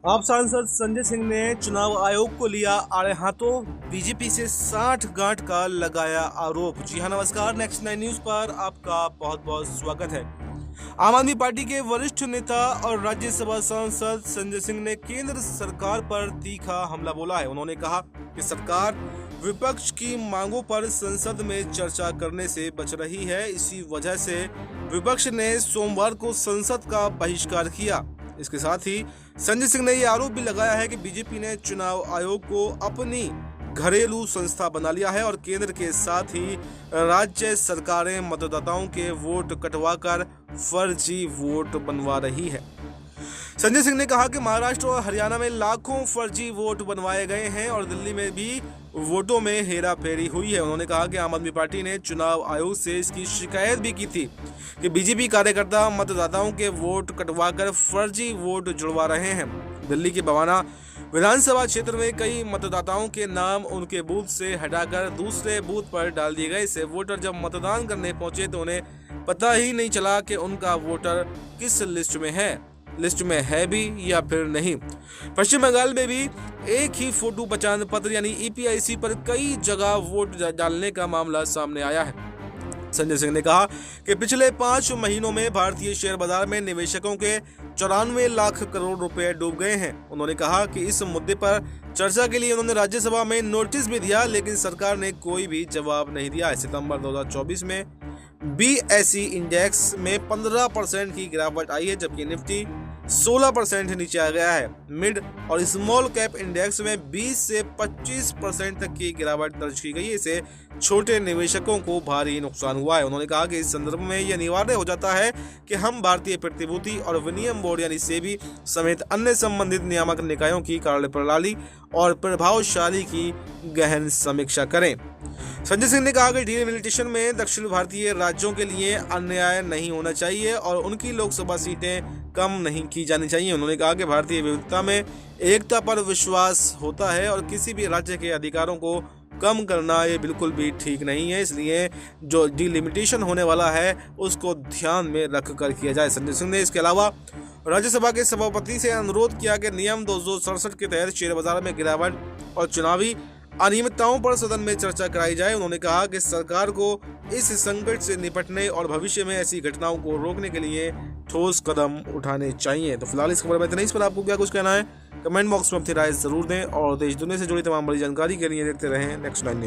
आप सांसद संजय सिंह ने चुनाव आयोग को लिया आड़े हाथों, बीजेपी से 60 गांठ का लगाया आरोप। जी हां, नमस्कार। नेक्स्ट 9 न्यूज पर आपका बहुत बहुत स्वागत है। आम आदमी पार्टी के वरिष्ठ नेता और राज्यसभा सांसद संजय सिंह ने केंद्र सरकार पर तीखा हमला बोला है। उन्होंने कहा कि सरकार विपक्ष की मांगों पर संसद में चर्चा करने से बच रही है। इसी वजह से विपक्ष ने सोमवार को संसद का बहिष्कार किया। इसके साथ ही संजय सिंह ने यह आरोप भी लगाया है कि बीजेपी ने चुनाव आयोग को अपनी घरेलू संस्था बना लिया है और केंद्र के साथ ही राज्य सरकारें मतदाताओं के वोट कटवाकर फर्जी वोट बनवा रही है। संजय सिंह ने कहा कि महाराष्ट्र और हरियाणा में लाखों फर्जी वोट बनवाए गए हैं और दिल्ली में भी वोटों में हेरा फेरी हुई है। उन्होंने कहा कि आम आदमी पार्टी ने चुनाव आयोग से इसकी शिकायत भी की थी कि बीजेपी कार्यकर्ता मतदाताओं के वोट कटवाकर फर्जी वोट जुड़वा रहे हैं। दिल्ली के बवाना विधानसभा क्षेत्र में कई मतदाताओं के नाम उनके बूथ से हटाकर दूसरे बूथ पर डाल दिए गए। इससे वोटर जब मतदान करने पहुंचे तो उन्हें पता ही नहीं चला कि उनका वोटर किस लिस्ट में है भी या फिर नहीं। पश्चिम बंगाल में भी एक ही फोटो पहचान पत्र यानी ईपीआईसी पर कई जगह वोट डालने का मामला सामने आया है। संजय सिंह ने कहा कि पिछले 5 महीनों में भारतीय शेयर बाजार में निवेशकों के 94 लाख करोड़ रुपए डूब गए हैं। उन्होंने कहा कि इस मुद्दे पर चर्चा के लिए उन्होंने राज्यसभा में नोटिस भी दिया, लेकिन सरकार ने कोई भी जवाब नहीं दिया। सितंबर 2024 में बीएसई इंडेक्स में 15% की गिरावट आई है, जबकि निफ्टी 16% नीचे आ गया है। मिड और स्मॉल कैप इंडेक्स में 20 से 25% तक की गिरावट दर्ज की गई है। इससे छोटे निवेशकों को भारी नुकसान हुआ है। उन्होंने कहा कि इस संदर्भ में यह अनिवार्य हो जाता है कि हम भारतीय प्रतिभूति और विनिमय बोर्ड यानी सेबी समेत अन्य संबंधित नियामक निकायों की कार्यप्रणाली और प्रभावशाली की गहन समीक्षा करें। संजय सिंह ने कहा कि डीलिमिटेशन में दक्षिण भारतीय राज्यों के लिए अन्याय नहीं होना चाहिए और उनकी लोकसभा सीटें कम नहीं की जानी चाहिए। उन्होंने कहा कि भारतीय विविधता में एकता पर विश्वास होता है और किसी भी राज्य के अधिकारों को कम करना ये बिल्कुल भी ठीक नहीं है। इसलिए जो डीलिमिटेशन होने वाला है उसको ध्यान में रख कर किया जाए। संजय सिंह ने इसके अलावा राज्यसभा के सभापति से अनुरोध किया कि नियम 267 के तहत शेयर बाजार में गिरावट और चुनावी अनियमितताओं पर सदन में चर्चा कराई जाए। उन्होंने कहा कि सरकार को इस संकट से निपटने और भविष्य में ऐसी घटनाओं को रोकने के लिए ठोस कदम उठाने चाहिए। तो फिलहाल इस खबर में इतना ही। इस पर आपको क्या कुछ कहना है कमेंट बॉक्स में अपनी राय जरूर दें और देश दुनिया से जुड़ी तमाम बड़ी जानकारी के लिए देखते रहें नेक्स्ट 9 न्यूज।